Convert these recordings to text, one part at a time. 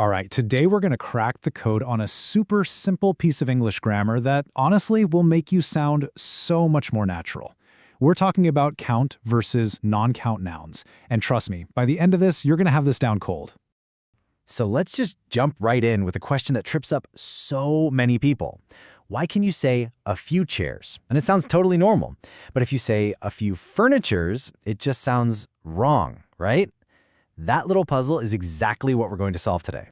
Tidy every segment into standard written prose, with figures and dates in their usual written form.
All right, today we're going to crack the code on a super simple piece of English grammar that honestly will make you sound so much more natural. We're talking about count versus non-count nouns. And trust me, by the end of this, you're going to have this down cold. So let's just jump right in with a question that trips up so many people. Why can you say a few chairs? And it sounds totally normal. But if you say a few furnitures, it just sounds wrong, right? That little puzzle is exactly what we're going to solve today.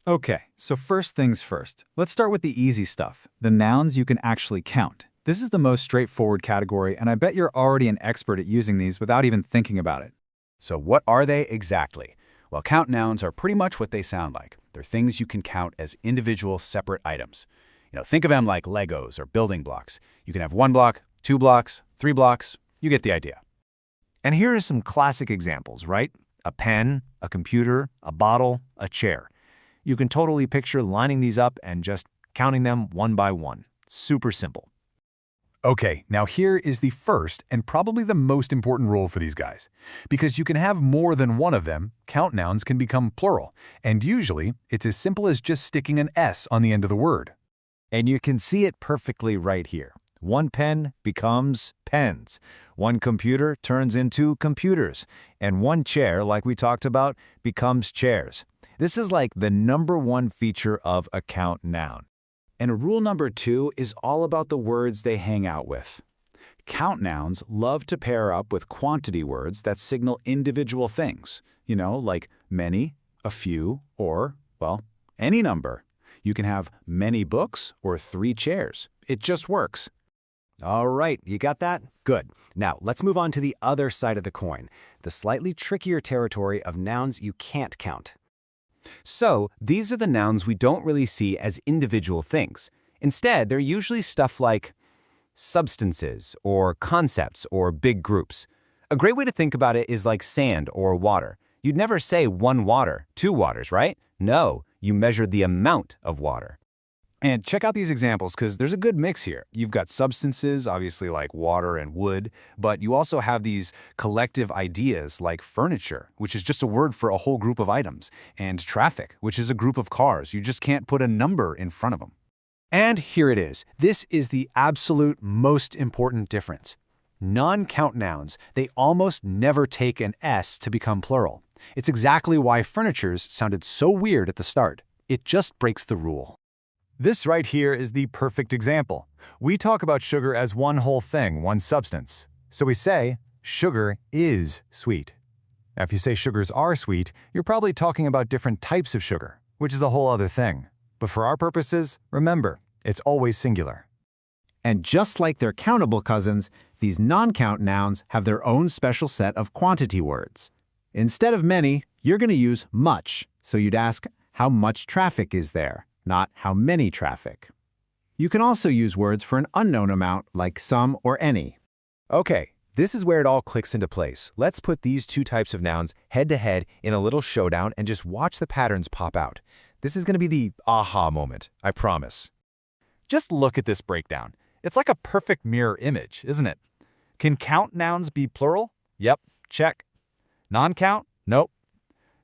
Okay, so first things first. Let's start with the easy stuff, the nouns you can actually count. This is the most straightforward category, and I bet you're already an expert at using these without even thinking about it. So what are they exactly? Well, count nouns are pretty much what they sound like. They're things you can count as individual separate items. Think of them like Legos or building blocks. You can have 1 block, 2 blocks, 3 blocks. You get the idea. And here are some classic examples, right? A pen, a computer, a bottle, a chair. You can totally picture lining these up and just counting them one by one. Super simple. Okay, now here is the first and probably the most important rule for these guys. Because you can have more than one of them, count nouns can become plural. And usually, it's as simple as just sticking an S on the end of the word. And you can see it perfectly right here. One pen becomes pens. One computer turns into computers. And one chair, like we talked about, becomes chairs. This is like the #1 feature of a count noun. And rule number 2 is all about the words they hang out with. Count nouns love to pair up with quantity words that signal individual things, like many, a few, or, well, any number. You can have many books or 3 chairs. It just works. All right, you got that? Good. Now, let's move on to the other side of the coin, the slightly trickier territory of nouns you can't count. So, these are the nouns we don't really see as individual things. Instead, they're usually stuff like substances or concepts or big groups. A great way to think about it is like sand or water. You'd never say 1 water, 2 waters, right? No, you measure the amount of water. And check out these examples because there's a good mix here. You've got substances, obviously like water and wood, but you also have these collective ideas like furniture, which is just a word for a whole group of items, and traffic, which is a group of cars. You just can't put a number in front of them. And here it is. This is the absolute most important difference. Non-count nouns, they almost never take an S to become plural. It's exactly why furnitures sounded so weird at the start. It just breaks the rule. This right here is the perfect example. We talk about sugar as one whole thing, one substance. So we say, sugar is sweet. Now, if you say sugars are sweet, you're probably talking about different types of sugar, which is a whole other thing. But for our purposes, remember, it's always singular. And just like their countable cousins, these non-count nouns have their own special set of quantity words. Instead of many, you're going to use much. So you'd ask, how much traffic is there? Not how many traffic. You can also use words for an unknown amount like some or any. Okay, this is where it all clicks into place. Let's put these two types of nouns head-to-head in a little showdown and just watch the patterns pop out. This is going to be the aha moment, I promise. Just look at this breakdown. It's like a perfect mirror image, isn't it? Can count nouns be plural? Yep, check. Non-count? Nope.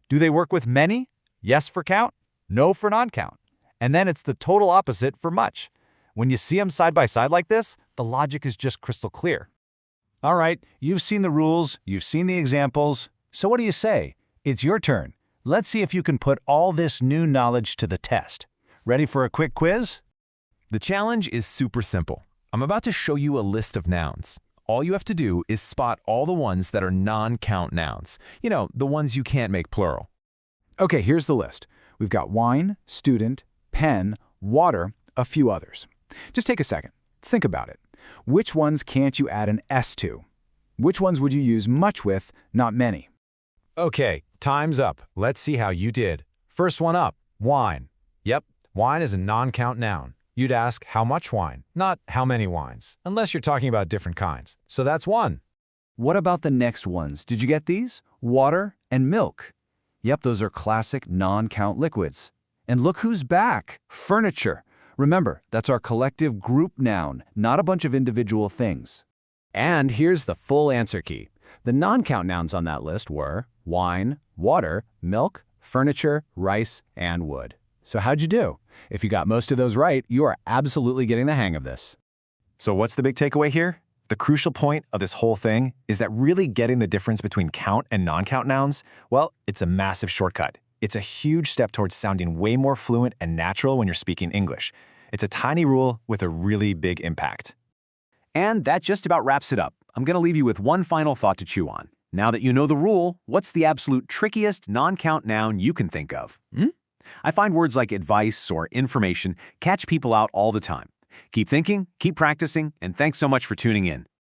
Do they work with many? Yes for count, no for non-count. And then it's the total opposite for much. When you see them side by side like this, the logic is just crystal clear. All right, you've seen the rules, you've seen the examples. So what do you say? It's your turn. Let's see if you can put all this new knowledge to the test. Ready for a quick quiz? The challenge is super simple. I'm about to show you a list of nouns. All you have to do is spot all the ones that are non-count nouns. The ones you can't make plural. Okay, here's the list. We've got wine, student, pen, water, a few others. Just take a second. Think about it. Which ones can't you add an S to? Which ones would you use much with, not many? Okay, time's up. Let's see how you did. First one up, wine. Yep, wine is a non-count noun. You'd ask how much wine, not how many wines, unless you're talking about different kinds. So that's 1. What about the next ones? Did you get these? Water and milk. Yep, those are classic non-count liquids. And look who's back, furniture. Remember, that's our collective group noun, not a bunch of individual things. And here's the full answer key. The non-count nouns on that list were wine, water, milk, furniture, rice, and wood. So how'd you do? If you got most of those right, you are absolutely getting the hang of this. So what's the big takeaway here? The crucial point of this whole thing is that really getting the difference between count and non-count nouns, well, it's a massive shortcut. It's a huge step towards sounding way more fluent and natural when you're speaking English. It's a tiny rule with a really big impact. And that just about wraps it up. I'm going to leave you with one final thought to chew on. Now that you know the rule, what's the absolute trickiest non-count noun you can think of? I find words like advice or information catch people out all the time. Keep thinking, keep practicing, and thanks so much for tuning in.